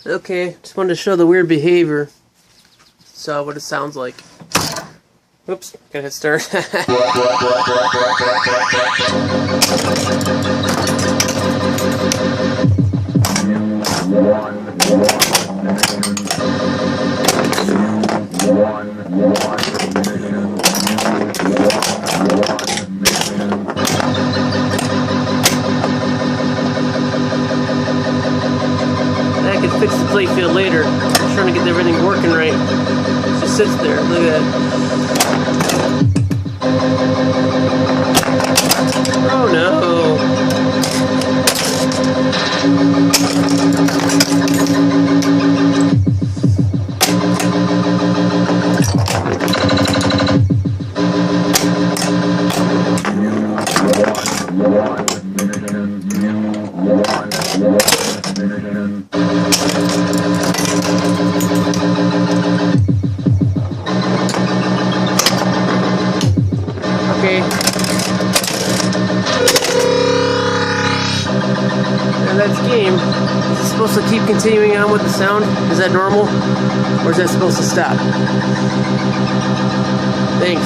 Okay, just wanted to show the weird behavior. So what it sounds like. Oops, gotta hit start. I can fix the playfield later. I'm trying to get everything working right. It just sits there. Look at that. Oh no. Okay. Now that's game. Is it supposed to keep continuing on with the sound? Is that normal? Or is that supposed to stop? Thanks.